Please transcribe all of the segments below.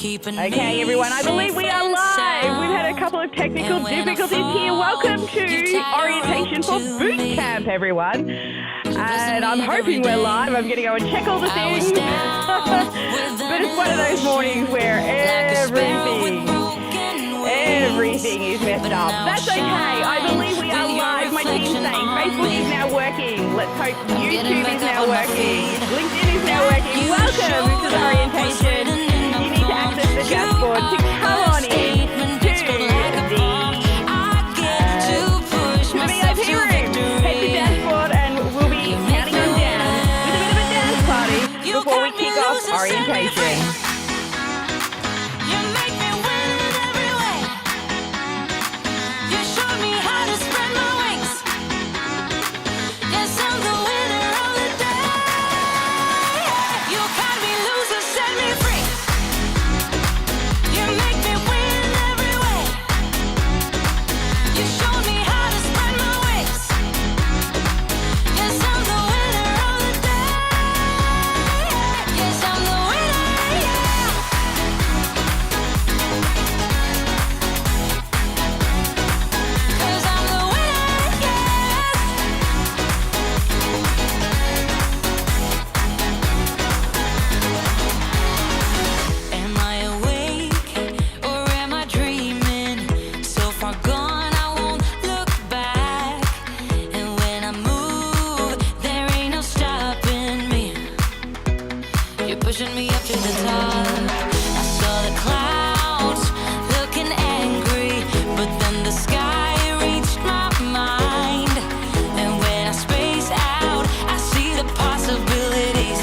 Okay, everyone, I believe we are live. We've had a couple of technical difficulties here. Welcome to orientation for boot camp, everyone. And I'm hoping we're live. I'm going to go and check all the things. But it's one of those mornings where everything is messed up. That's okay. I believe we are live. My team's saying Facebook is now working. Let's hope YouTube is now working. LinkedIn is now working. Welcome to the orientation. You need to access the dashboard to come on in to the VIP room. Head to dashboard and we'll be counting on down with a bit of a dance party before we kick off orientation. Pushing me up to the top. I saw the clouds looking angry, but then the sky reached my mind. And when I space out, I see the possibilities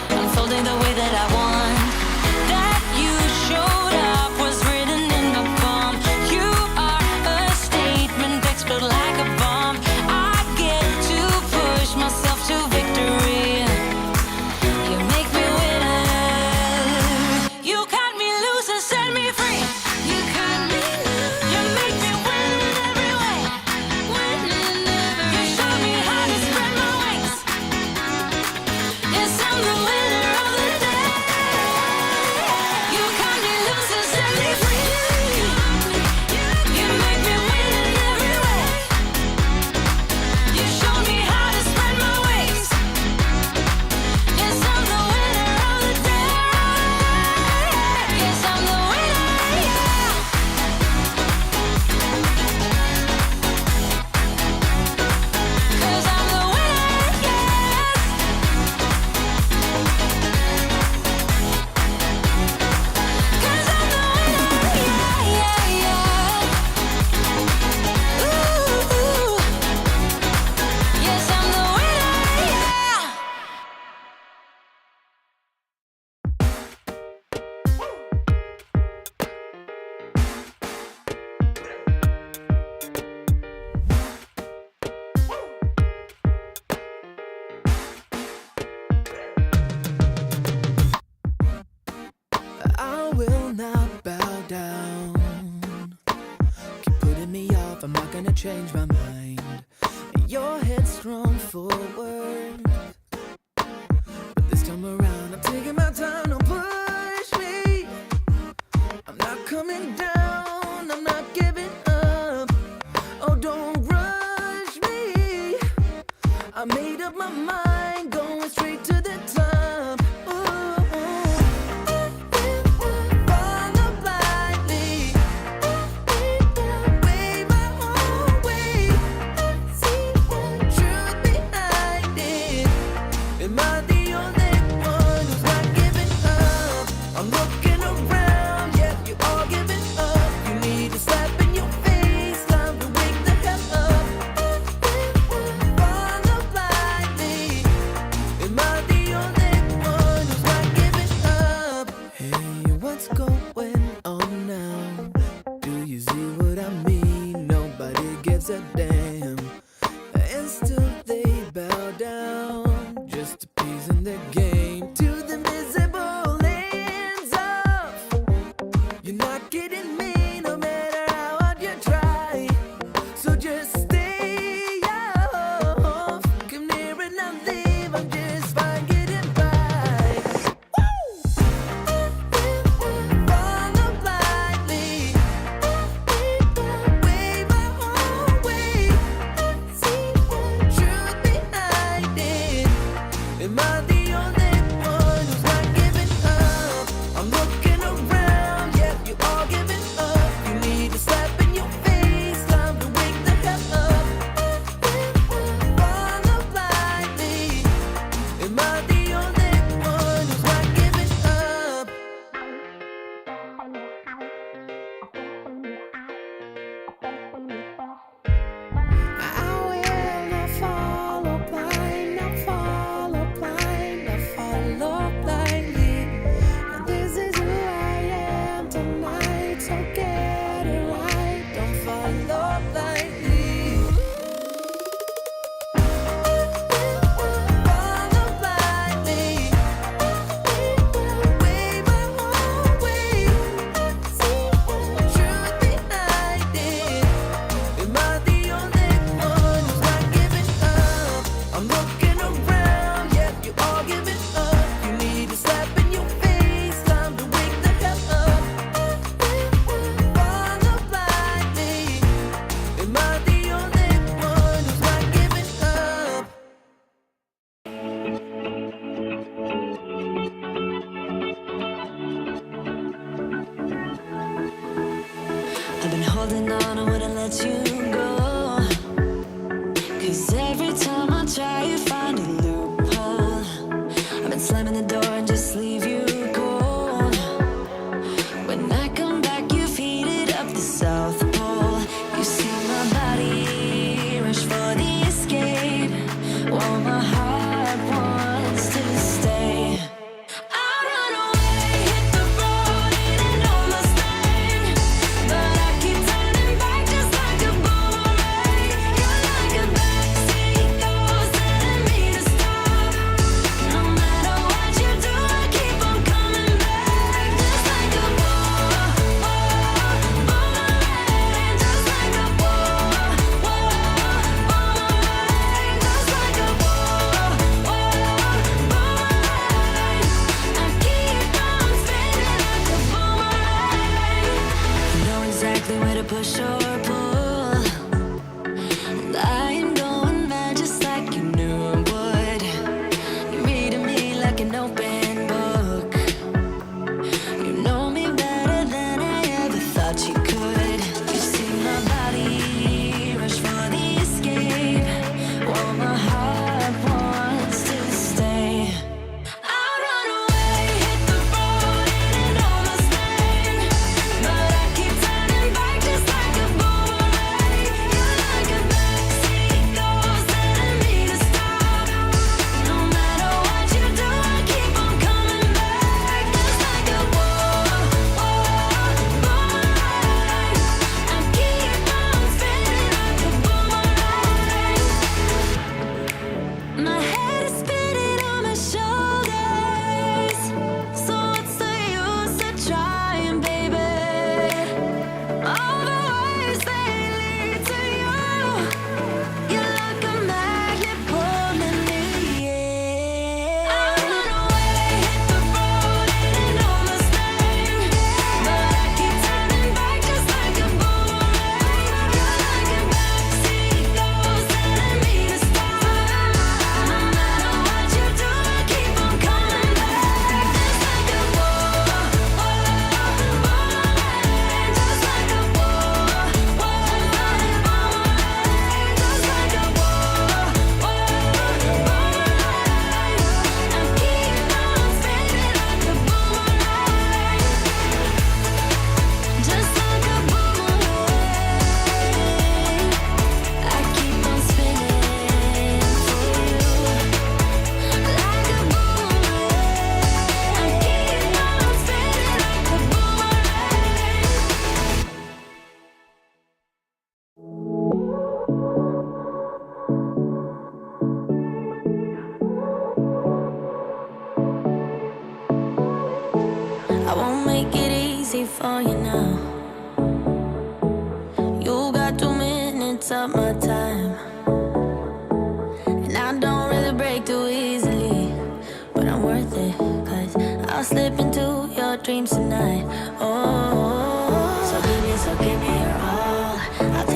unfolding the way that I want. That you showed up was written in my palm. You are a statement that explode like a bomb. I get to push myself to victory. Will not bow down. Keep putting me off, I'm not gonna change my mind. Your headstrong forward, but this time around I'm taking my time. Don't push me, I'm not coming down, I'm not giving up. Oh, don't rush me, I made up my mind, going straight to the top. Am I the only one? I've been holding on, I wouldn't let you go. 'Cause every time I try, you find a loophole. I've been slamming the door and just leave you cold. When I come back, you've heated up the South Pole. You see my body rush for the escape, while my heart wants to stay. I run away, hit the road, and almost staying, but I keep turning back just like a boomerang. You're like a backseat ghost telling me to stop. No matter what you do, I keep on coming back, just like a boomerang, just like a boomerang, just like a I keep on spinning like a boomerang. You know exactly where to push or pull, and I am going mad just like you knew I would. You're reading me like an open book. You know me better than I ever thought you could. You see my body rush for the escape, while my heart wants to stay. I run away, hit the road, and almost staying, but I keep turning back just like a boomerang. You're like a backseat ghost telling me to stop. No matter what you do, I keep on coming back, just like a boomerang. I keep on spinning like a boomerang. My head is spinning on my shoulders, so what's the use of trying, baby? All the ways they lead to you, you're like a magnet pulling me in. I run away, hit the road, and almost staying, but I keep turning back just like a boomerang. You're like a backseat ghost telling me to stop. No matter what you do, I keep on coming back, just like a boomerang, just like a boomerang, just like a boomerang. I keep on spinning like a boomerang, just like a boomerang. I keep on spinning for you, like a boomerang. I keep on spinning like a I won't make it easy for you now. You got 2 minutes of my time, and I don't really break too easily, but I'm worth it, 'cause I'll slip into your dreams tonight. Oh, so give me your all. I'll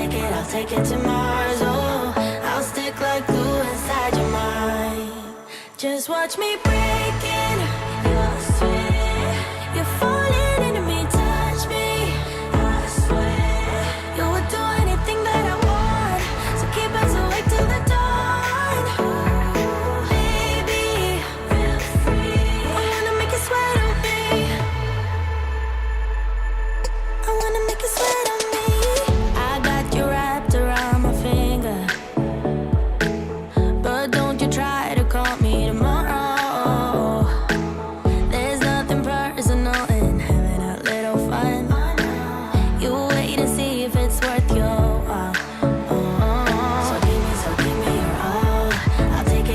take it to Mars. Oh, I'll stick like glue inside your mind. Just watch me breaking your sweat. You're falling into me, touch me. I swear you would do anything that I want, so keep us awake till the dawn. Baby, feel free. I wanna make you sweat on me. I wanna make you sweat on me. I got you wrapped around my finger, but don't you try to call me tomorrow. There's nothing personal in having a little fun. You wait and see if it's worth your while. So give me your all. I'll take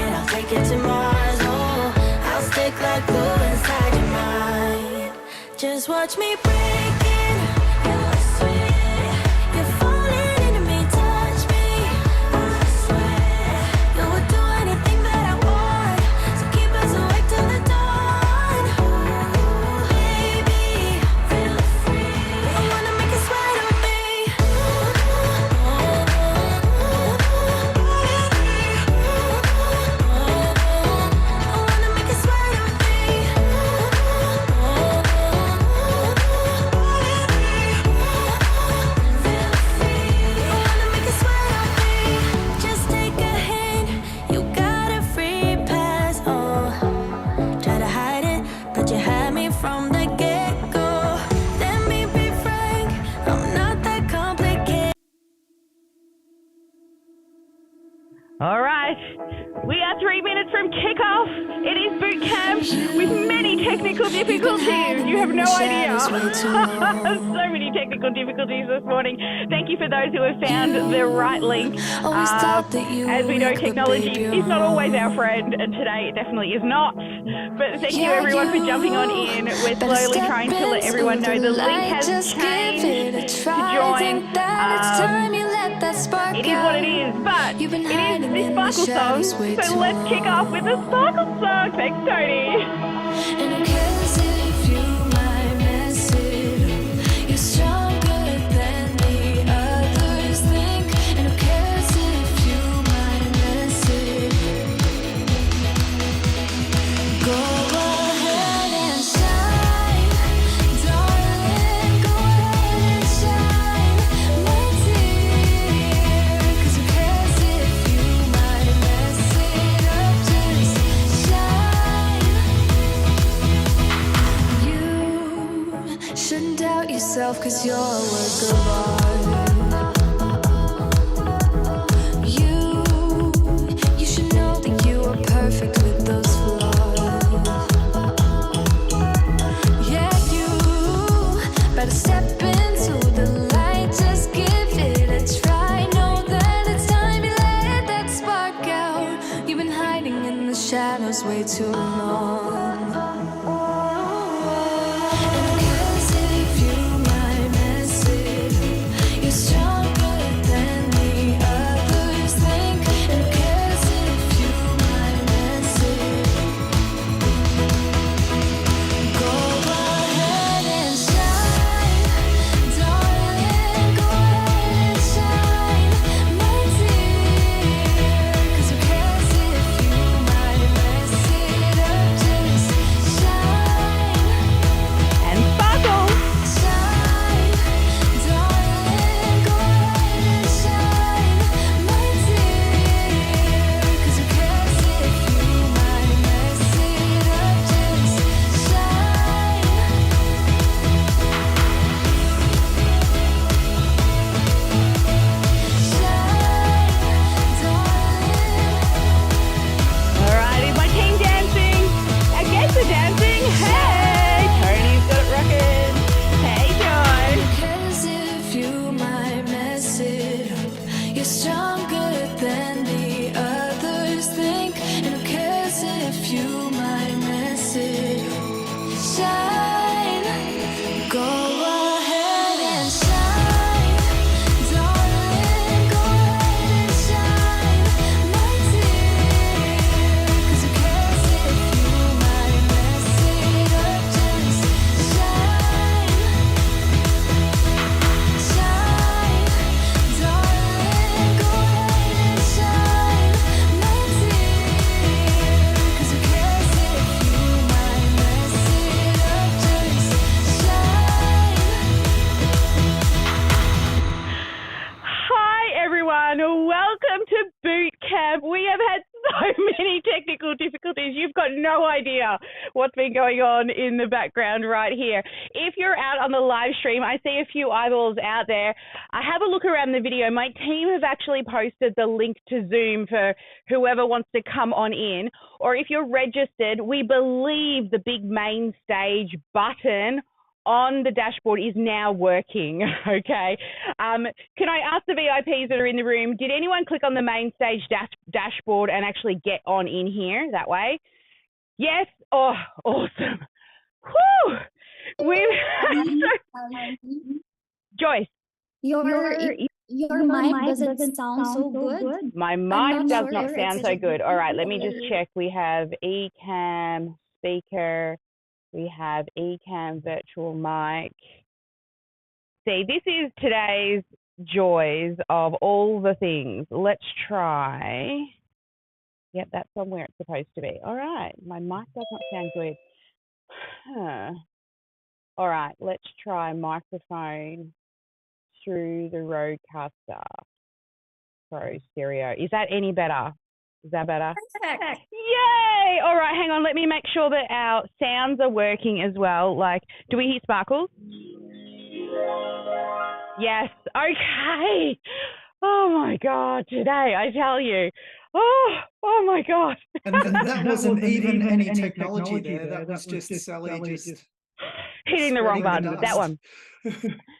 it to Mars. Oh, I'll stick like glue inside your mind. Just watch me breaking your sweat. You're falling into me, touch me. I swear you would do anything that I want, so keep us awake till the dawn. Baby, feel free. I wanna make you sweat on me. I wanna make you sweat on me. All right, we are 3 minutes from kickoff. It is boot camp with many technical difficulties. You have no idea. So many technical difficulties this morning. Thank you for those who have found the right link. As we know, technology is not always our friend, and today it definitely is not. But thank you everyone for jumping on in. We're slowly trying to let everyone know the link has changed to join. It is what it is, but it is the Sparkle song, so let's kick off with the Sparkle song. Thanks, Tony. And who cares if you might mess it up? You're stronger than the others think. And who cares if you might mess it up? Go ahead and shine, darling. Go ahead and shine, my dear. 'Cause who cares if you might mess it up? Just shine. You shouldn't doubt yourself, 'cause you're a work of art. You should know that you are perfect with those flaws. Yeah, you better step into the light, just give it a try. Know that it's time you let that spark out. You've been hiding in the shadows way too long. And who cares if you might mess it up? You're stronger than the others think. And who cares if you might mess it up? Go ahead and shine, darling. Go ahead and shine, my dear. 'Cause who cares if you might mess it up? Just shine. And Sparkle. Shine, darling, go ahead and shine, my dear. 'Cause who cares if you might mess it up? Just shine. Shine, darling. All right, is my team dancing? I guess they're dancing. Hey, Tony's got it rocking. Hey, Joy. Who cares if you might mess it up? You're stronger than the others think. And who cares if you might mess it up? Shine, go ahead and shine, darling. Go ahead and shine, my dear. 'Cause who cares if you might mess it up? Just shine. Shine, darling, go ahead and shine, my dear. 'Cause who cares if you might mess it up? Just shine. Hi, everyone. Welcome to boot camp. We have had so many technical difficulties. You've got no idea what's been going on in the background right here. If you're out on the live stream, I see a few eyeballs out there. I have a look around the video. My team have actually posted the link to Zoom for whoever wants to come on in. Or if you're registered, we believe the big main stage button on the dashboard is now working, okay? Can I ask the VIPs that are in the room, did anyone click on the main stage dashboard and actually get on in here that way? Yes? Oh, awesome. Whew! Joyce, Your mic doesn't sound so good. my not mic does sure not if sound it's so good. All right, let me just check. We have eCam, speaker. We have eCam, virtual mic. See, this is today's joys of all the things. Let's try. Yep, that's on where it's supposed to be. All right, my mic does not sound good. Huh. All right, let's try microphone through the Rodecaster Pro stereo. Is that any better? Is that better? Perfect. Yay! All right, hang on. Let me make sure that our sounds are working as well. Like, do we hear sparkles? Yes. Okay. Oh my God, today, I tell you, Oh my God. And that wasn't even any technology there. That was just Sally just hitting the wrong spreading the button. That dust. one.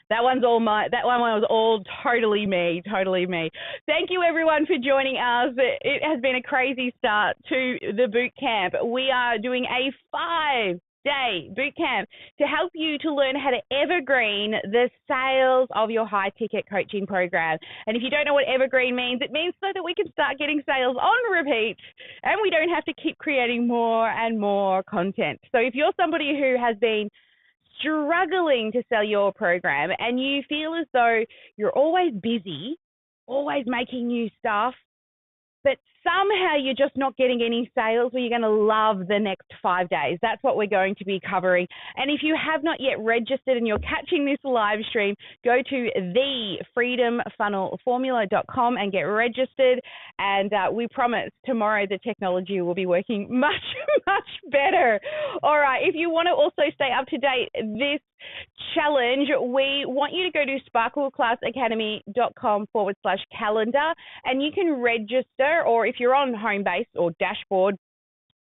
That one was all totally me. Thank you everyone for joining us. It has been a crazy start to the boot camp. We are doing a 5-day boot camp to help you to learn how to evergreen the sales of your high ticket coaching program. And if you don't know what evergreen means, it means so that we can start getting sales on repeat and we don't have to keep creating more and more content. So if you're somebody who has been struggling to sell your program and you feel as though you're always busy, always making new stuff, but somehow you're just not getting any sales, well, you're going to love the next 5 days. That's what we're going to be covering. And if you have not yet registered and you're catching this live stream, go to thefreedomfunnelformula.com and get registered. And we promise tomorrow the technology will be working much, much better. All right. If you want to also stay up to date this challenge, we want you to go to sparkleclassacademy.com/calendar and you can register, or if you're on Homebase or dashboard,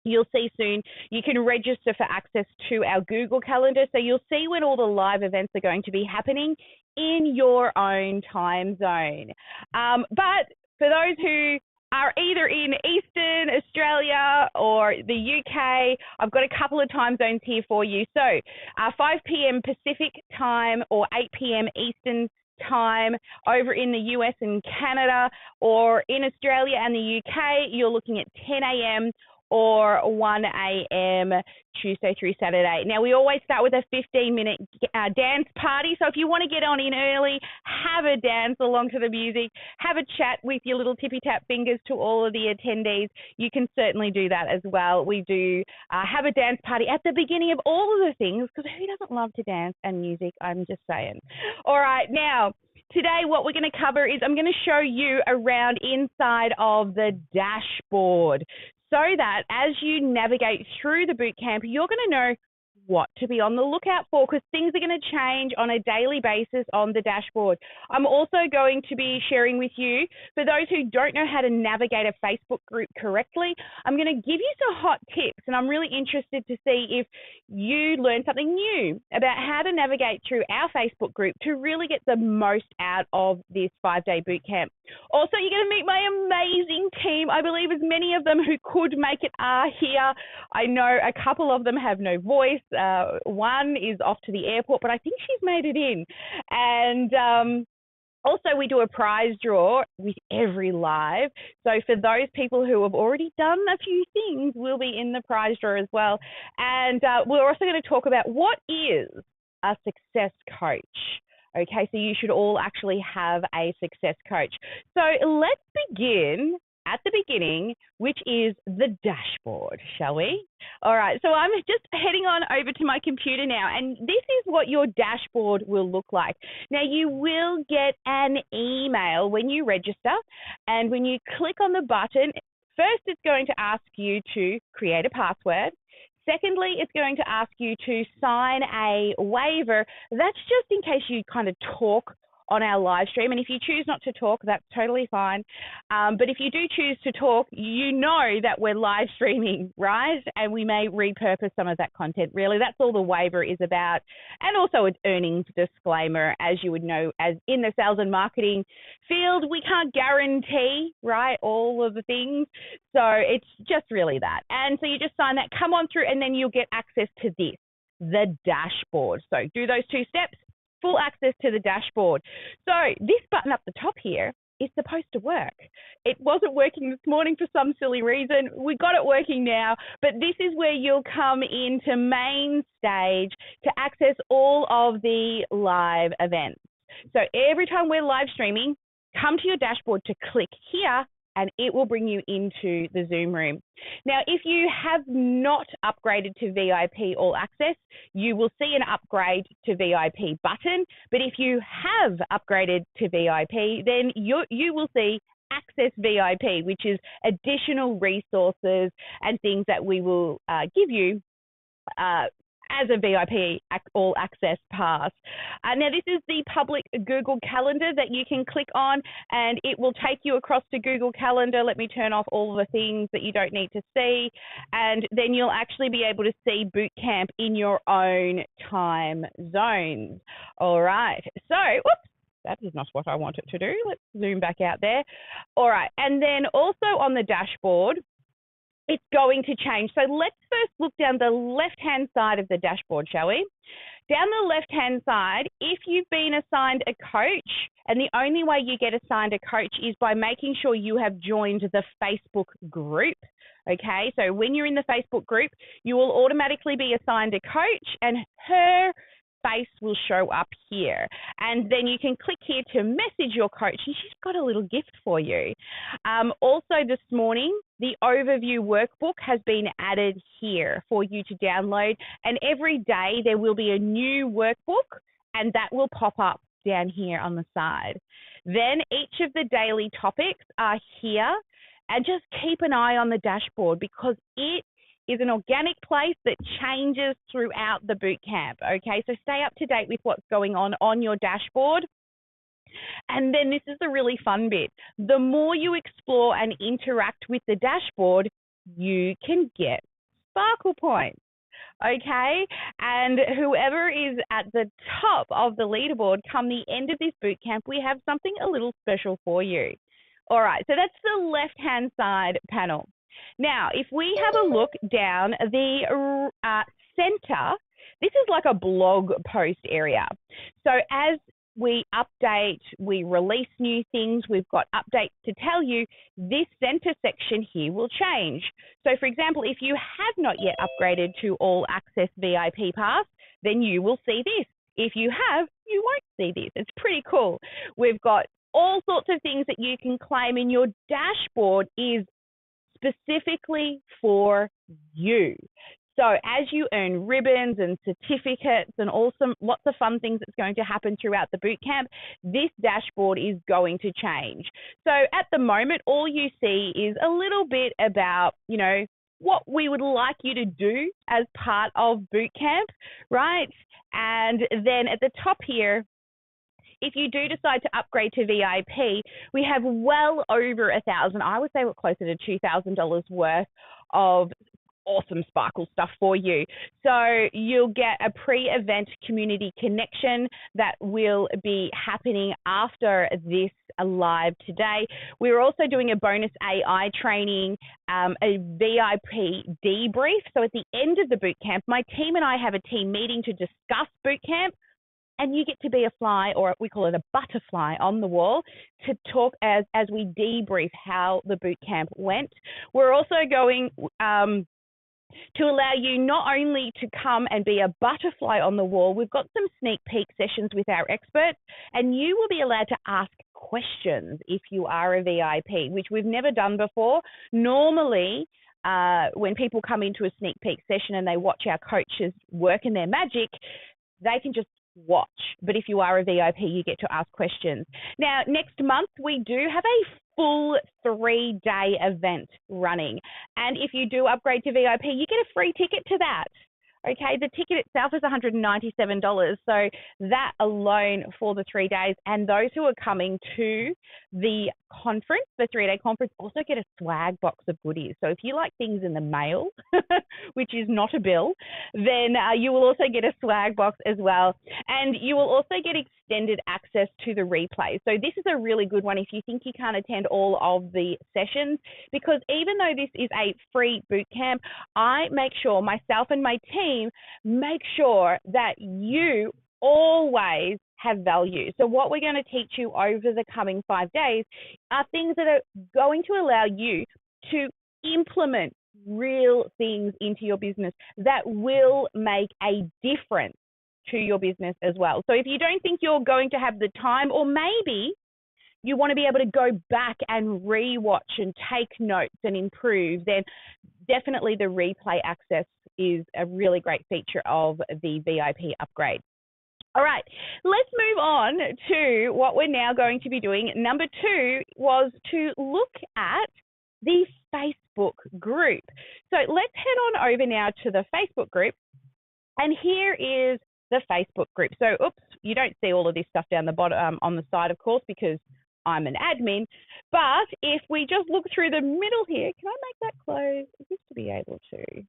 you'll see soon you can register for access to our Google Calendar. So you'll see when all the live events are going to be happening in your own time zone. But for those who are either in Eastern Australia or the UK, I've got a couple of time zones here for you. So 5 p.m. Pacific time or 8 p.m. Eastern time over in the US and Canada, or in Australia and the UK, you're looking at 10 a.m. or 1 a.m. Tuesday through Saturday. Now, we always start with a 15-minute dance party. So if you want to get on in early, have a dance along to the music, have a chat with your little tippy-tap fingers to all of the attendees, you can certainly do that as well. We do have a dance party at the beginning of all of the things, because who doesn't love to dance and music? I'm just saying. All right, now, today what we're going to cover is I'm going to show you around inside of the dashboard, so that as you navigate through the boot camp, you're going to know what to be on the lookout for, because things are going to change on a daily basis on the dashboard. I'm also going to be sharing with you, for those who don't know how to navigate a Facebook group correctly, I'm going to give you some hot tips, and I'm really interested to see if you learn something new about how to navigate through our Facebook group to really get the most out of this 5-day boot camp. Also, you're going to meet my amazing team. I believe as many of them who could make it are here. I know a couple of them have no voice. One is off to the airport, but I think she's made it in. And also, we do a prize draw with every live. So for those people who have already done a few things, we'll be in the prize draw as well. And we're also going to talk about what is a success coach. Okay, so you should all actually have a success coach. So let's begin at the beginning, which is the dashboard, shall we? All right, so I'm just heading on over to my computer now, and this is what your dashboard will look like. Now, you will get an email when you register, and when you click on the button, first it's going to ask you to create a password. Secondly, it's going to ask you to sign a waiver. That's just in case you kind of talk on our live stream. And if you choose not to talk, that's totally fine. But if you do choose to talk, you know that we're live streaming, right? And we may repurpose some of that content. Really, that's all the waiver is about. And also an earnings disclaimer, as you would know, as in the sales and marketing field, we can't guarantee, right, all of the things. So it's just really that. And so you just sign that, come on through, and then you'll get access to this, the dashboard. So do those 2 steps. Full access to the dashboard. So this button up the top here is supposed to work. It wasn't working this morning for some silly reason. We got it working now, but this is where you'll come into main stage to access all of the live events. So every time we're live streaming, come to your dashboard to click here, and it will bring you into the Zoom room. Now, if you have not upgraded to VIP All Access, you will see an upgrade to VIP button. But if you have upgraded to VIP, then you will see Access VIP, which is additional resources and things that we will give you as a VIP all access pass. Now, this is the public Google Calendar that you can click on, and it will take you across to Google Calendar. Let me turn off all of the things that you don't need to see, and then you'll actually be able to see Bootcamp in your own time zones. All right. So, whoops, that is not what I want it to do. Let's zoom back out there. All right. And then also on the dashboard, it's going to change. So let's first look down the left-hand side of the dashboard, shall we? Down the left-hand side, if you've been assigned a coach, and the only way you get assigned a coach is by making sure you have joined the Facebook group, okay? So when you're in the Facebook group, you will automatically be assigned a coach, and her face will show up here. And then you can click here to message your coach, and she's got a little gift for you. Also this morning, the overview workbook has been added here for you to download, and every day there will be a new workbook, and that will pop up down here on the side. Then each of the daily topics are here, and just keep an eye on the dashboard because it is an organic place that changes throughout the bootcamp, okay? So stay up to date with what's going on your dashboard. And then this is the really fun bit. The more you explore and interact with the dashboard, you can get Sparkle points, okay? And whoever is at the top of the leaderboard come the end of this bootcamp, we have something a little special for you. All right, so that's the left-hand side panel. Now, if we have a look down the center, this is like a blog post area. So as we update, we release new things, we've got updates to tell you, this center section here will change. So for example, if you have not yet upgraded to All Access VIP Pass, then you will see this. If you have, you won't see this. It's pretty cool. We've got all sorts of things that you can claim, and your dashboard is specifically for you. So as you earn ribbons and certificates and lots of fun things that's going to happen throughout the bootcamp, this dashboard is going to change. So at the moment, all you see is a little bit about, you know, what we would like you to do as part of bootcamp, right? And then at the top here, if you do decide to upgrade to VIP, we have well over $1,000. I would say we're closer to $2,000 worth of awesome Sparkle stuff for you. So you'll get a pre-event community connection that will be happening after this live today. We're also doing a bonus AI training, a VIP debrief. So at the end of the bootcamp, my team and I have a team meeting to discuss bootcamp, and you get to be a fly, or we call it a butterfly, on the wall to talk as we debrief how the bootcamp went. We're also going to allow you not only to come and be a butterfly on the wall, we've got some sneak peek sessions with our experts, and you will be allowed to ask questions if you are a VIP, which we've never done before. Normally, when people come into a sneak peek session and they watch our coaches work in their magic, they can just watch. But if you are a VIP, you get to ask questions. Now, next month, we do have a full 3-day event running. And if you do upgrade to VIP, you get a free ticket to that. Okay, the ticket itself is $197. So that alone for the 3 days. And those who are coming to the conference, the 3-day conference, also get a swag box of goodies. So if you like things in the mail, which is not a bill, then you will also get a swag box as well. And you will also get extended access to the replay. So this is a really good one if you think you can't attend all of the sessions, because even though this is a free boot camp, I make sure, myself and my team make sure that you always have value. So what we're going to teach you over the coming 5 days are things that are going to allow you to implement real things into your business that will make a difference to your business as well. So if you don't think you're going to have the time, or maybe you want to be able to go back and rewatch and take notes and improve, then definitely the replay access is a really great feature of the VIP upgrade. All right, let's move on to what we're now going to be doing. Number 2 was to look at the Facebook group. So let's head on over now to the Facebook group. And here is the Facebook group. So, oops, you don't see all of this stuff down the bottom on the side, of course, because I'm an admin. But if we just look through the middle here, can I make that close? I used to be able to.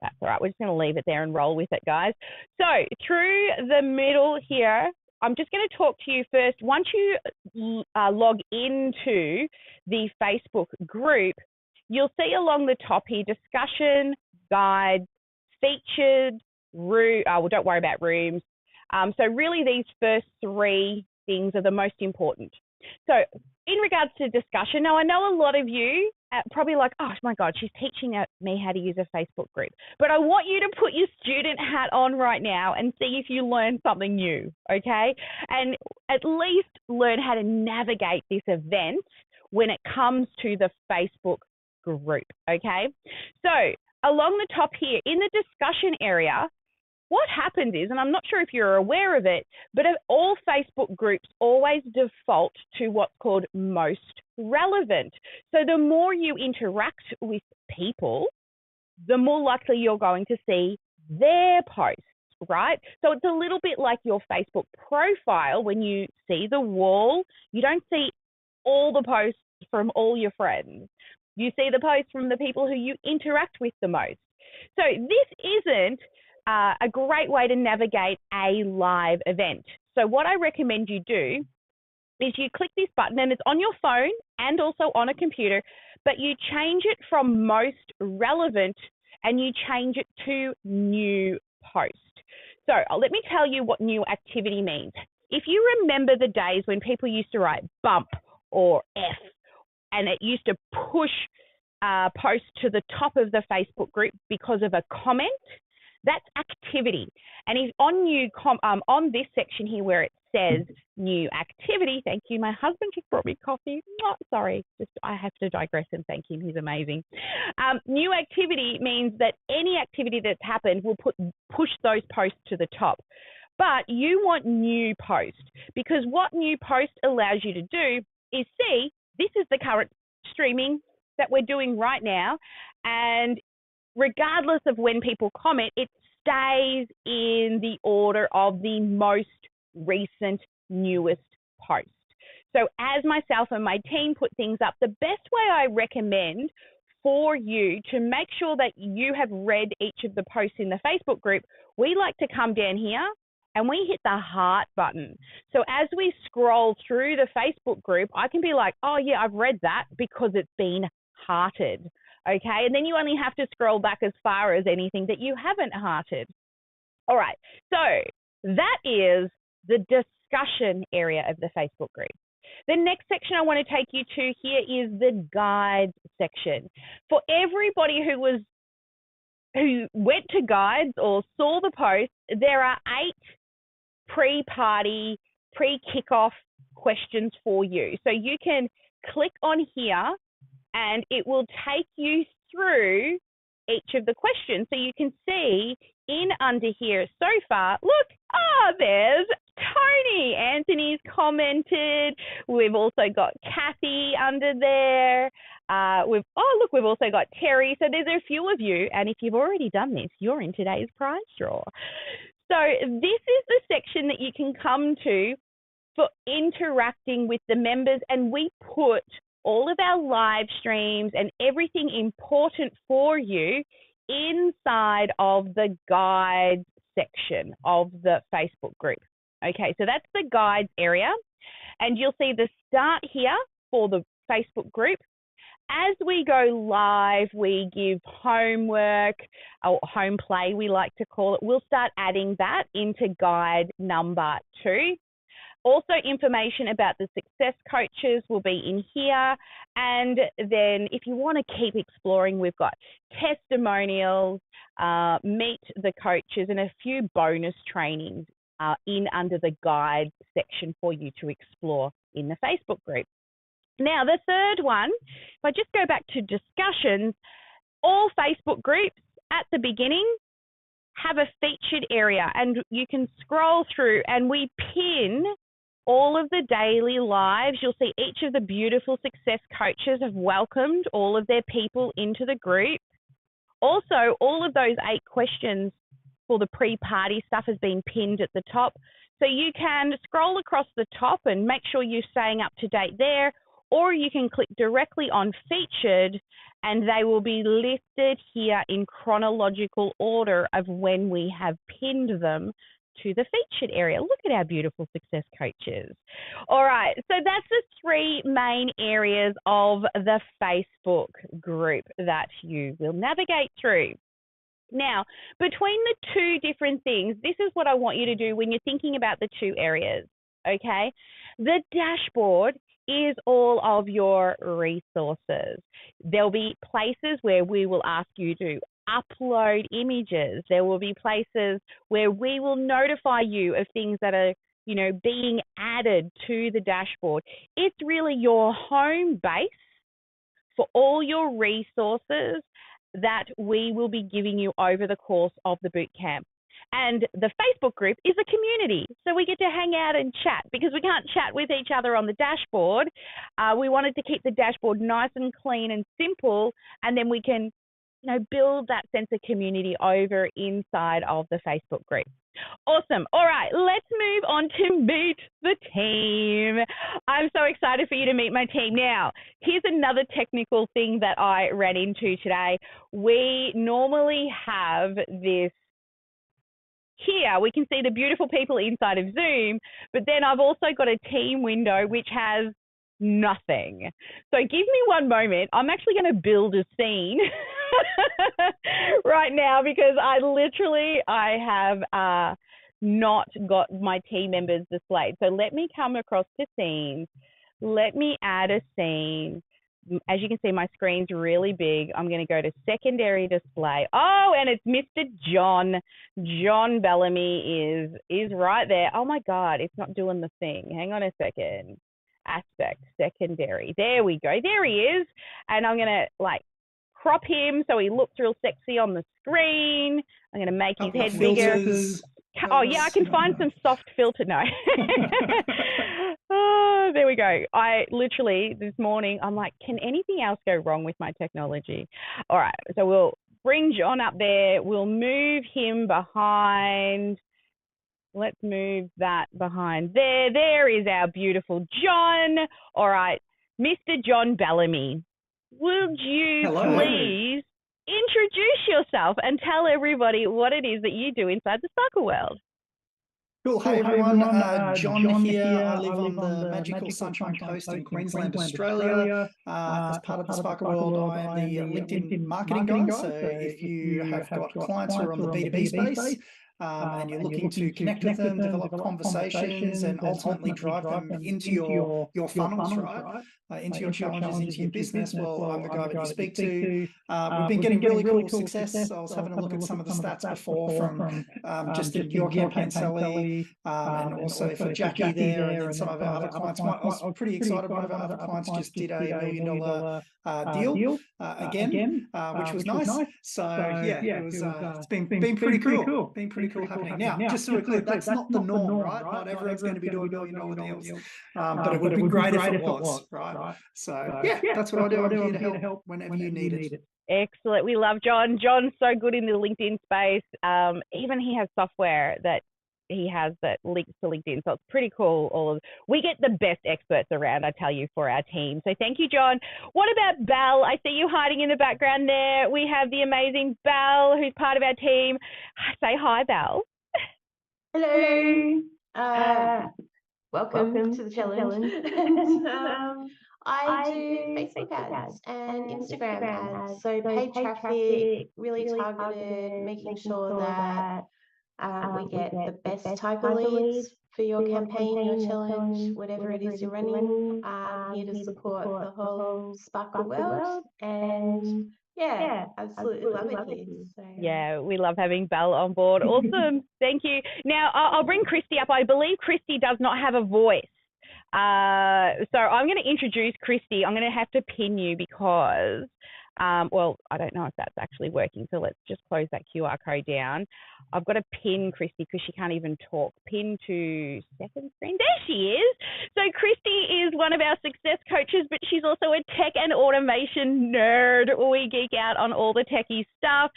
That's all right. We're just going to leave it there and roll with it, guys. So through the middle here, I'm just going to talk to you first. Once you log into the Facebook group, you'll see along the top here, discussion, guides, featured, room. Well, don't worry about rooms. So really these first three things are the most important. So in regards to discussion, now I know a lot of you are probably like, oh my God, she's teaching me how to use a Facebook group. But I want you to put your student hat on right now and see if you learn something new, okay? And at least learn how to navigate this event when it comes to the Facebook group, okay? So along the top here, in the discussion area, what happens is, and I'm not sure if you're aware of it, but all Facebook groups always default to what's called most relevant. So the more you interact with people, the more likely you're going to see their posts, right? So it's a little bit like your Facebook profile. When you see the wall, you don't see all the posts from all your friends. You see the posts from the people who you interact with the most. So this isn't a great way to navigate a live event. So what I recommend you do is you click this button, and it's on your phone and also on a computer, but you change it from most relevant and you change it to new post. So let me tell you what new activity means. If you remember the days when people used to write bump or F, and it used to push posts to the top of the Facebook group because of a comment, that's activity. And if on this section here where it says new activity, thank you, my husband just brought me coffee. Oh, sorry, I have to digress and thank him. He's amazing. New activity means that any activity that's happened will push those posts to the top. But you want new post, because what new post allows you to do is see, this is the current streaming that we're doing right now, and regardless of when people comment, it stays in the order of the most recent, newest post. So as myself and my team put things up, the best way I recommend for you to make sure that you have read each of the posts in the Facebook group, we like to come down here and we hit the heart button. So as we scroll through the Facebook group, I can be like, oh yeah, I've read that because it's been hearted. Okay, and then you only have to scroll back as far as anything that you haven't hearted. All right, so that is the discussion area of the Facebook group. The next section I want to take you to here is the guides section. For everybody who went to guides or saw the post, there are 8 pre-party, pre-kickoff questions for you. So you can click on here and it will take you through each of the questions. So you can see in under here so far, look, there's Tony. Anthony's commented. We've also got Kathy under there. We've also got Terry. So there's a few of you. And if you've already done this, you're in today's prize draw. So this is the section that you can come to for interacting with the members. And we put all of our live streams and everything important for you inside of the guides section of the Facebook group. Okay, so that's the guides area. And you'll see the start here for the Facebook group. As we go live, we give homework, or home play we like to call it. We'll start adding that into guide number 2. Also, information about the success coaches will be in here. And then if you want to keep exploring, we've got testimonials, meet the coaches, and a few bonus trainings in under the guide section for you to explore in the Facebook group. Now, the third one, if I just go back to discussions, all Facebook groups at the beginning have a featured area, and you can scroll through and we pin all of the daily lives. You'll see each of the beautiful success coaches have welcomed all of their people into the group. Also, all of those 8 questions the pre-party stuff has been pinned at the top. So you can scroll across the top and make sure you're staying up to date there, or you can click directly on featured and they will be listed here in chronological order of when we have pinned them to the featured area. Look at our beautiful success coaches. All right, so that's the 3 main areas of the Facebook group that you will navigate through. Now, between the 2 different things, this is what I want you to do when you're thinking about the 2 areas, okay? The dashboard is all of your resources. There'll be places where we will ask you to upload images. There will be places where we will notify you of things that are, you know, being added to the dashboard. It's really your home base for all your resources that we will be giving you over the course of the bootcamp. And the Facebook group is a community, so we get to hang out and chat because we can't chat with each other on the dashboard. We wanted to keep the dashboard nice and clean and simple, and then we can, you know, build that sense of community over inside of the Facebook group. Awesome. All right, let's move on to meet the team. I'm so excited for you to meet my team. Now, here's another technical thing that I ran into today. We normally have this here, we can see the beautiful people inside of Zoom, but then I've also got a team window which has nothing. So give me one moment. I'm actually going to build a scene right now because I have not got my team members displayed. So let me come across to scenes. Let me add a scene. As you can see, my screen's really big. I'm going to go to secondary display. Oh, and it's Mr. John. John Bellamy is right there. Oh my God, it's not doing the thing. Hang on a second. Aspect, secondary. There we go. There he is. And I'm going to like crop him so he looks real sexy on the screen. I'm going to make his head bigger. Oh yeah, I can find some soft filter. No. Oh, there we go. I literally this morning, I'm like, can anything else go wrong with my technology? All right, so we'll bring John up there. We'll move him behind. Let's move that behind there. There is our beautiful John. All right, Mr. John Bellamy, would you please introduce yourself and tell everybody what it is that you do inside the soccer world? Cool. Hey everyone, John here. I live on the magical Sunshine Coast in Queensland, Australia. As part of the Sparker World, I am the LinkedIn marketing guy. So if you have got clients who are on the B2B space, and you're looking to connect with them, develop conversations, and ultimately drive them into your funnels, right? Into your challenges, into your business. Well, I'm the guy that you speak to. We've been getting really cool success. I was having a look at some of the stats before from just your campaign, Sally, and also for Jackie there, and then some of our other clients. I was pretty excited. One of our other clients just did a $1 million deal again, which was nice. So yeah, it's been pretty cool. Been pretty cool happening. Now, just so we're clear, that's not the norm, right? Not everyone's going to be doing $1 million deals, but it would be great if it was, right? So yeah, that's what I do. I'm here to help whenever you need it. Excellent. We love John. John's so good in the LinkedIn space. Even he has software that he has that links to LinkedIn. So it's pretty cool. We get the best experts around, I tell you, for our team. So thank you, John. What about Belle? I see you hiding in the background there. We have the amazing Belle, who's part of our team. Say hi, Belle. Hello. Welcome to the challenge. I do Facebook ads and Instagram ads. So paid traffic, really targeted, making sure that we get the best type of leads for your campaign, your challenge, whatever it is you're running. I'm here to support the whole Sparkle world, and yeah, absolutely love it here. So. Yeah, we love having Belle on board. Awesome. Thank you. Now, I'll bring Christy up. I believe Christy does not have a voice. So I'm going to introduce Christy. I'm going to have to pin you because, well, I don't know if that's actually working. So let's just close that QR code down. I've got to pin Christy because she can't even talk. Pin to second screen. There she is. So Christy is one of our success coaches, but she's also a tech and automation nerd. We geek out on all the techie stuff.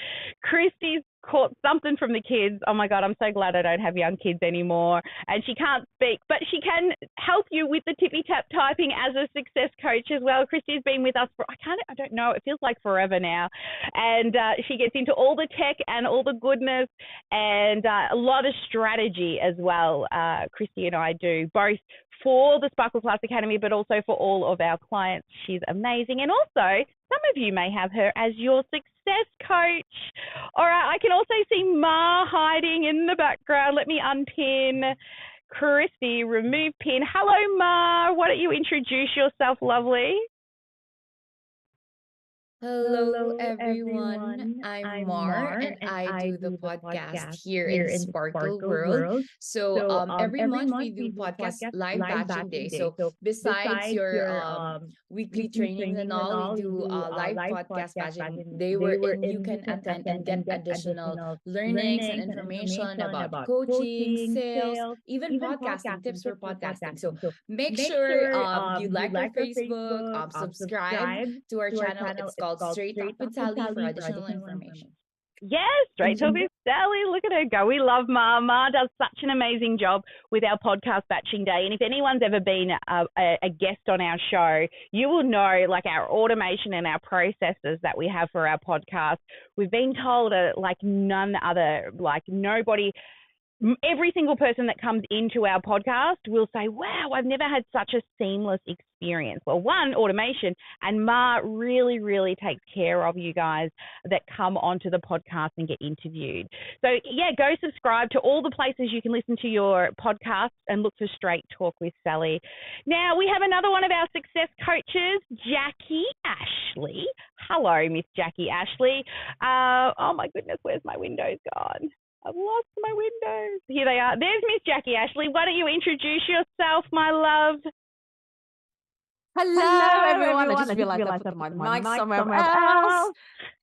Christy's caught something from the kids. Oh my God, I'm so glad I don't have young kids anymore. And she can't speak, but she can help you with the tippy tap typing as a success coach as well. Christy's been with us for, I don't know, it feels like forever now. And she gets into all the tech and all the goodness and a lot of strategy as well. Christy and I do both for the Sparkle Class Academy, but also for all of our clients. She's amazing. And also, some of you may have her as your success coach. All right, I can also see Ma hiding in the background. Let me unpin Christy, remove pin. Hello, Ma. Why don't you introduce yourself, lovely? Hello, everyone. I'm Mar, and I do the podcast here in Sparkle World. So, every month we do podcast live batching day. So, besides your weekly trainings and all, we do live podcast batching day wherein you can attend and get additional learnings and information about coaching, sales, even podcasting tips for podcasting. So, make sure you like our Facebook, subscribe to our channel. It's called Straight Talk with Sally for additional information. Yes, Straight Talk with Sally. Look at her go. We love Ma. Ma does such an amazing job with our podcast batching day. And if anyone's ever been a guest on our show, you will know like our automation and our processes that we have for our podcast. We've been told like none other, like nobody. Every single person that comes into our podcast will say, wow, I've never had such a seamless experience. Well, one, automation, and Ma really, really takes care of you guys that come onto the podcast and get interviewed. So, yeah, go subscribe to all the places you can listen to your podcast and look for Straight Talk with Sally. Now, we have another one of our success coaches, Jackie Ashley. Hello, Miss Jackie Ashley. Oh, my goodness, where's my windows gone? I've lost my windows. Here they are. There's Miss Jackie Ashley. Why don't you introduce yourself, my love? Hello, everyone. I just realized I put my mic somewhere else.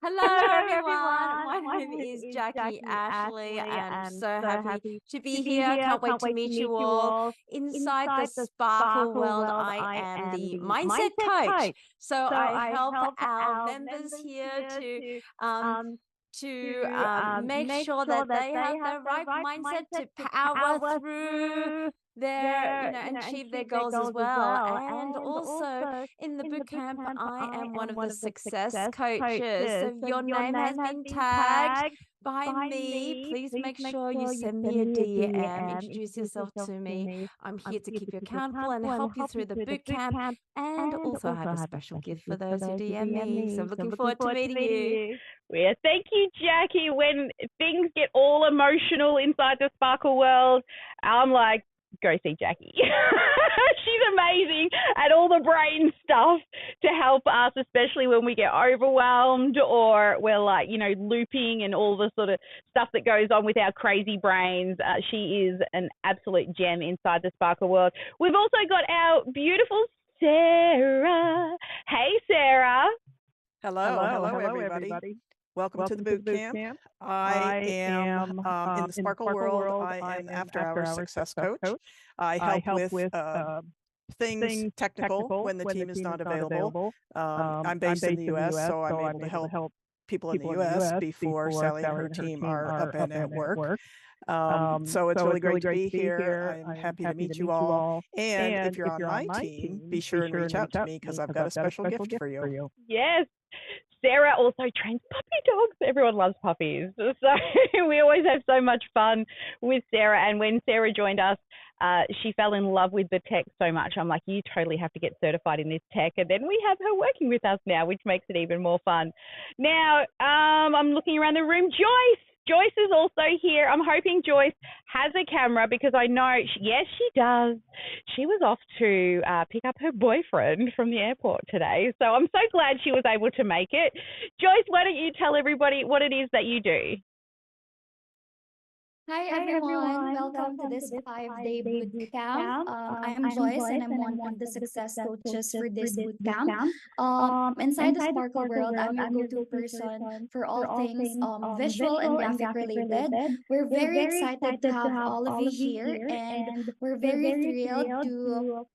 Hello, everyone. My name is Jackie Ashley. I'm so happy to be here. Can't wait to meet you all. Inside the Sparkle World, I am the mindset coach. So I help our members here to make sure that they have the right mindset to power through their, and achieve their goals as well. And also in the boot camp, I am one of the success coaches. So if your name has been tagged by me, please make sure you send me a DM, introduce yourself to me. I'm here to keep you accountable and help you through the boot camp, and also have a special gift for those who DM me. So I'm looking forward to meeting you. Yeah, thank you, Jackie. When things get all emotional inside the Sparkle World, I'm like, go see Jackie. She's amazing at all the brain stuff to help us, especially when we get overwhelmed or we're like, looping and all the sort of stuff that goes on with our crazy brains. She is an absolute gem inside the Sparkle World. We've also got our beautiful Sarah. Hey, Sarah. Hello, everybody. Welcome to the boot camp. I am in the Sparkle World. I am after-hours success coach. I help with things technical when the team is not available. I'm based in the U.S., so I'm able to help people in the U.S. before Sally and her team are up and at work. So it's really great to be here. I'm happy to meet you all. And if you're on my team, be sure and reach out to me because I've got a special gift for you. Yes. Sarah also trains puppy dogs. Everyone loves puppies. So we always have so much fun with Sarah. And when Sarah joined us, she fell in love with the tech so much. I'm like, you totally have to get certified in this tech. And then we have her working with us now, which makes it even more fun. Now, I'm looking around the room. Joyce is also here. I'm hoping Joyce has a camera because I know, yes, she does. She was off to pick up her boyfriend from the airport today. So I'm so glad she was able to make it. Joyce, why don't you tell everybody what it is that you do? Hi everyone, welcome to this 5-day boot camp. I'm Joyce and I'm one of the success coaches for this boot camp. Inside the Sparkle World, I'm your go-to person for all things visual and graphic related. We're very excited to have all of you here, and we're very thrilled to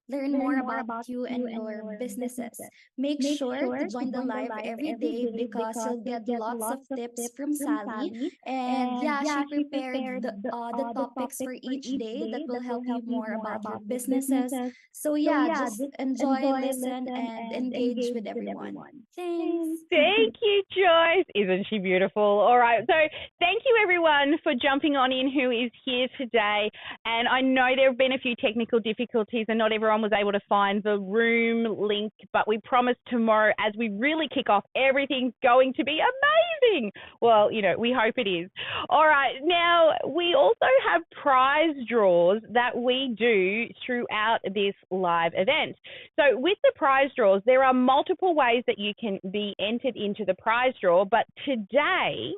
learn more about you and your businesses. Make sure to join the live every day because you'll get lots of tips from Sally. And yeah, she prepared the topics for each day that will help you more about your businesses. So yeah, just enjoy, listen, and engage with everyone. Thanks. Thank you, Joyce. Isn't she beautiful? All right. So thank you, everyone, for jumping on in who is here today. And I know there have been a few technical difficulties and not everyone was able to find the room link, but we promise tomorrow as we really kick off, everything's going to be amazing. Well, you know, we hope it is. All right. Now, we also have prize draws that we do throughout this live event. So with the prize draws, there are multiple ways that you can be entered into the prize draw, but today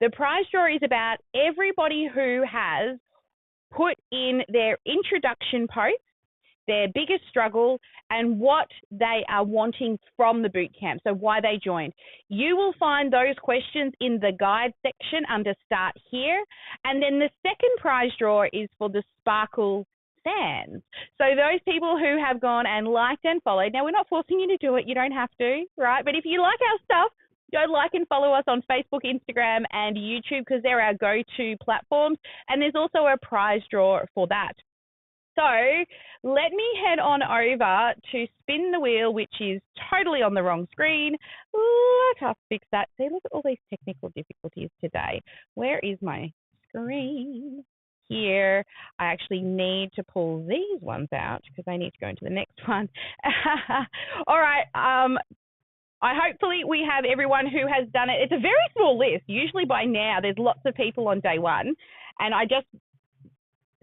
the prize draw is about everybody who has put in their introduction post, their biggest struggle, and what they are wanting from the bootcamp, so why they joined. You will find those questions in the guide section under Start Here, and then the second prize draw is for the Sparkle fans. So those people who have gone and liked and followed. Now, we're not forcing you to do it. You don't have to, right? But if you like our stuff, go like and follow us on Facebook, Instagram, and YouTube because they're our go-to platforms. And there's also a prize draw for that. So let me head on over to spin the wheel, which is totally on the wrong screen. Let us fix that. See, look at all these technical difficulties today. Where is my screen? Here. I actually need to pull these ones out because I need to go into the next one. All right. Hopefully we have everyone who has done it. It's a very small list. Usually by now there's lots of people on day one, and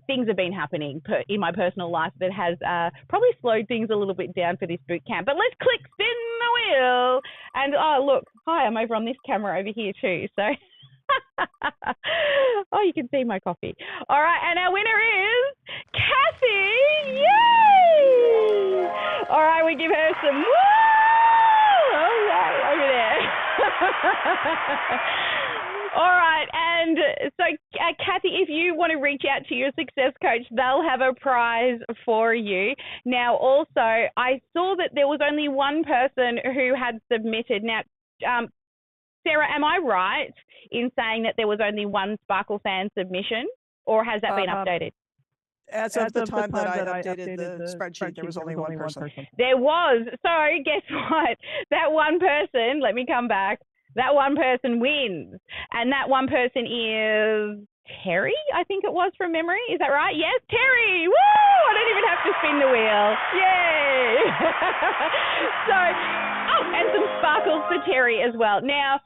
things have been happening in my personal life that has probably slowed things a little bit down for this boot camp. But let's click spin the wheel. And oh, look, hi, I'm over on this camera over here too. So, oh, you can see my coffee. All right, and our winner is Kathy. Yay! All right, we give her some woo! Oh, yeah, over there. All right, and so Kathy, if you want to reach out to your success coach, they'll have a prize for you. Now, also, I saw that there was only one person who had submitted. Now, Sarah, am I right in saying that there was only one Sparkle fan submission, or has that been updated? As of the time that I updated the spreadsheet, there was only one person. There was. So guess what? That one person, let me come back. That one person wins. And that one person is Terry, I think it was from memory. Is that right? Yes, Terry. Woo! I don't even have to spin the wheel. Yay! So, and some sparkles for Terry as well. Now,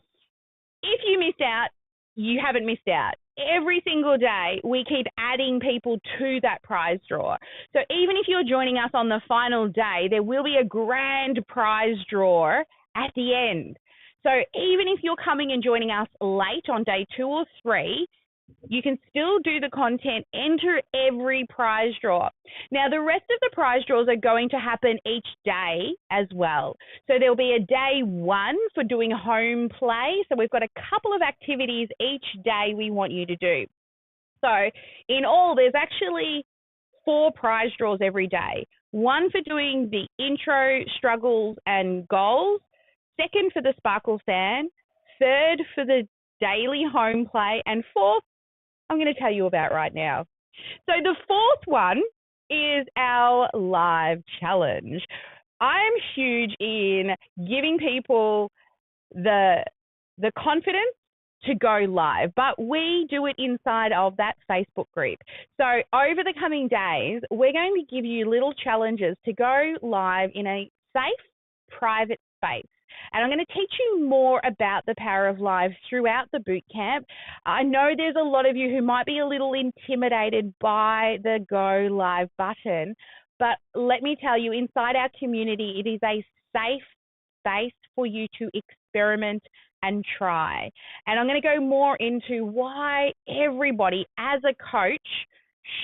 if you missed out, you haven't missed out. Every single day, we keep adding people to that prize draw. So even if you're joining us on the final day, there will be a grand prize draw at the end. So even if you're coming and joining us late on day 2 or 3, you can still do the content, enter every prize draw. Now, the rest of the prize draws are going to happen each day as well. So there'll be a day 1 for doing home play. So we've got a couple of activities each day we want you to do. So in all, there's actually 4 prize draws every day. 1 for doing the intro, struggles, and goals. 2nd for the Sparkle fan. 3rd for the daily home play. And 4th, I'm going to tell you about right now. So the 4th one is our live challenge. I'm huge in giving people the confidence to go live, but we do it inside of that Facebook group. So over the coming days, we're going to give you little challenges to go live in a safe, private space. And I'm going to teach you more about the power of live throughout the bootcamp. I know there's a lot of you who might be a little intimidated by the go live button, but let me tell you, inside our community, it is a safe space for you to experiment and try. And I'm going to go more into why everybody as a coach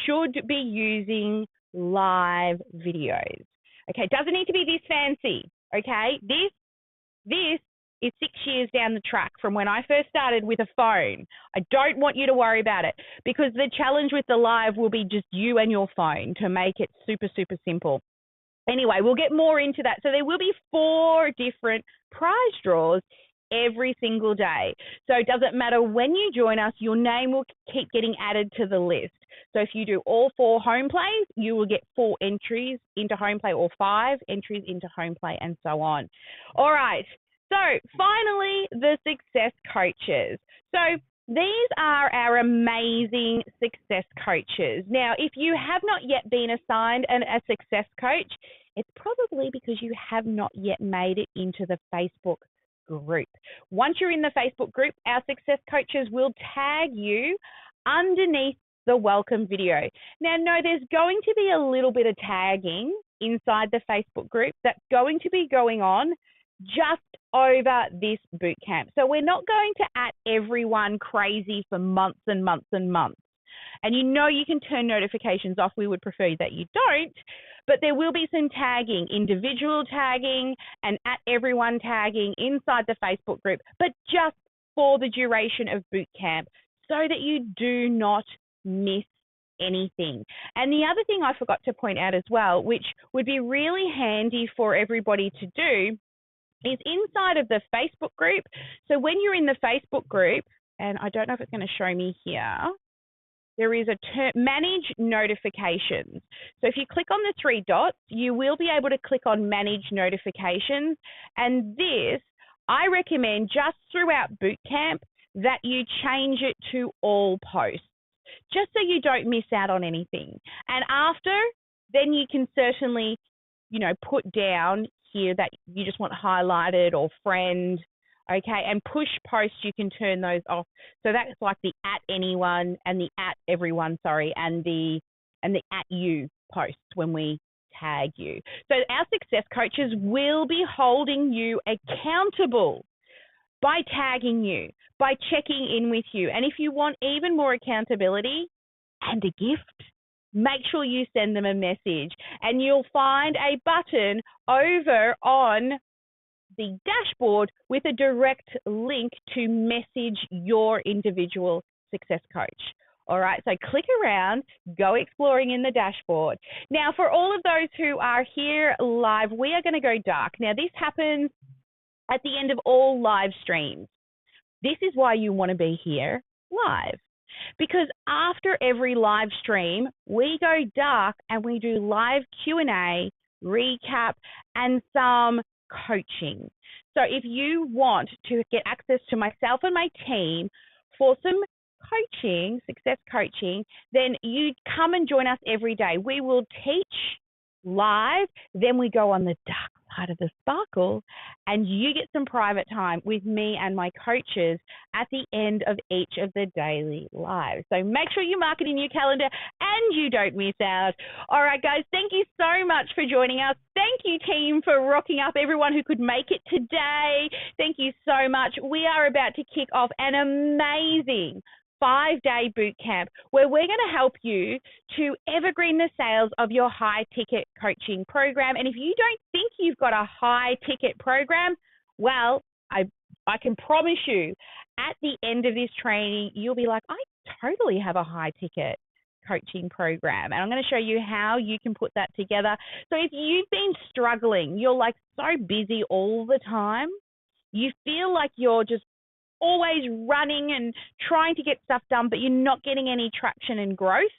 should be using live videos. Okay, it doesn't need to be this fancy. Okay, this is 6 years down the track from when I first started with a phone. I don't want you to worry about it because the challenge with the live will be just you and your phone to make it super, super simple. Anyway, we'll get more into that. So there will be 4 different prize draws every single day. So it doesn't matter when you join us, your name will keep getting added to the list. So if you do all 4 home plays, you will get 4 entries into home play, or 5 entries into home play, and so on. All right. So finally, the success coaches. So these are our amazing success coaches. Now, if you have not yet been assigned a success coach, it's probably because you have not yet made it into the Facebook group. Once you're in the Facebook group, our success coaches will tag you underneath the welcome video. Now, no, there's going to be a little bit of tagging inside the Facebook group that's going to be going on just over this boot camp. So we're not going to at everyone crazy for months and months and months. And you can turn notifications off. We would prefer that you don't, but there will be some tagging, individual tagging and at everyone tagging inside the Facebook group, but just for the duration of boot camp so that you do not miss anything. And the other thing I forgot to point out as well, which would be really handy for everybody to do, is inside of the Facebook group. So when you're in the Facebook group, and I don't know if it's going to show me here, there is a term, manage notifications. So if you click on the 3 dots, you will be able to click on manage notifications. And this, I recommend just throughout boot camp that you change it to all posts, just so you don't miss out on anything. And after, then you can certainly, put down here that you just want highlighted or friend, okay, and push posts, you can turn those off. So that's like the at anyone and the at everyone, and the at you posts when we tag you. So our success coaches will be holding you accountable by tagging you, by checking in with you. And if you want even more accountability and a gift, make sure you send them a message, and you'll find a button over on the dashboard with a direct link to message your individual success coach. All right, so click around, go exploring in the dashboard. Now, for all of those who are here live, we are going to go dark. Now, this happens at the end of all live streams. This is why you want to be here live. Because after every live stream, we go dark and we do live Q&A, recap, and some coaching. So if you want to get access to myself and my team for some coaching, success coaching, then you come and join us every day. We will teach live, then we go on the dark side of the sparkle, and you get some private time with me and my coaches at the end of each of the daily lives. So make sure you mark it in your calendar and you don't miss out. All right, guys, thank you so much for joining us. Thank you, team, for rocking up, everyone who could make it today. Thank you so much. We are about to kick off an amazing 5-day boot camp where we're going to help you to evergreen the sales of your high ticket coaching program. And if you don't think you've got a high ticket program, well, I can promise you at the end of this training, you'll be like, I totally have a high ticket coaching program. And I'm going to show you how you can put that together. So if you've been struggling, you're like so busy all the time, you feel like you're just always running and trying to get stuff done, but you're not getting any traction and growth,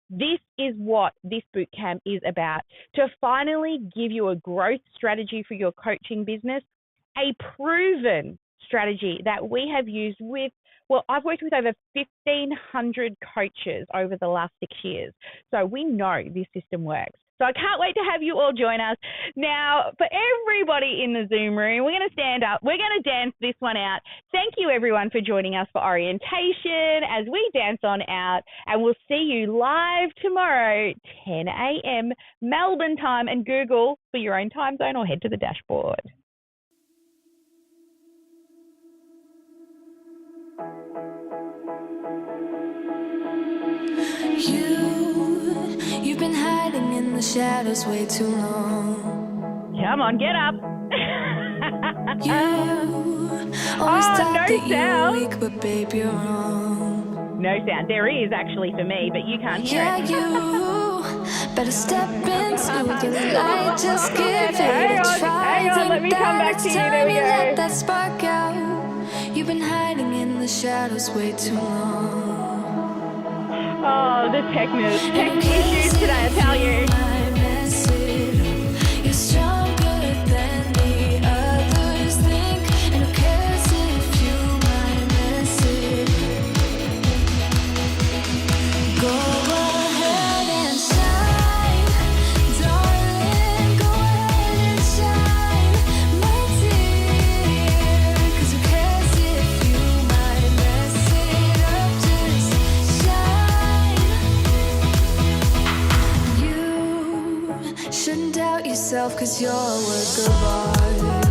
this is what this boot camp is about, to finally give you a growth strategy for your coaching business, a proven strategy that we have used with, well, I've worked with over 1,500 coaches over the last 6 years. So we know this system works. So I can't wait to have you all join us. Now, for everybody in the Zoom room, we're going to stand up. We're going to dance this one out. Thank you, everyone, for joining us for orientation as we dance on out. And we'll see you live tomorrow, 10 a.m. Melbourne time. And Google for your own time zone or head to the dashboard. You've been hiding in the shadows way too long. Come on, get up. You always thought no that you sound. were weak, but babe, you're wrong. No sound. There is actually for me, but you can't hear it. You Better step into the light, just give it a try. Hang on, let me come back to you. There we Let go. that spark out. You've been hiding in the shadows way too long. Oh, the tech issues today, I tell you. My message, you're stronger than the others think. And who cares if you my message? Go ahead and shine, darling. Go ahead and shine, my dear. 'Cause who cares if you might mess it up? Just shine. You shouldn't doubt yourself, 'cause you're a work of art.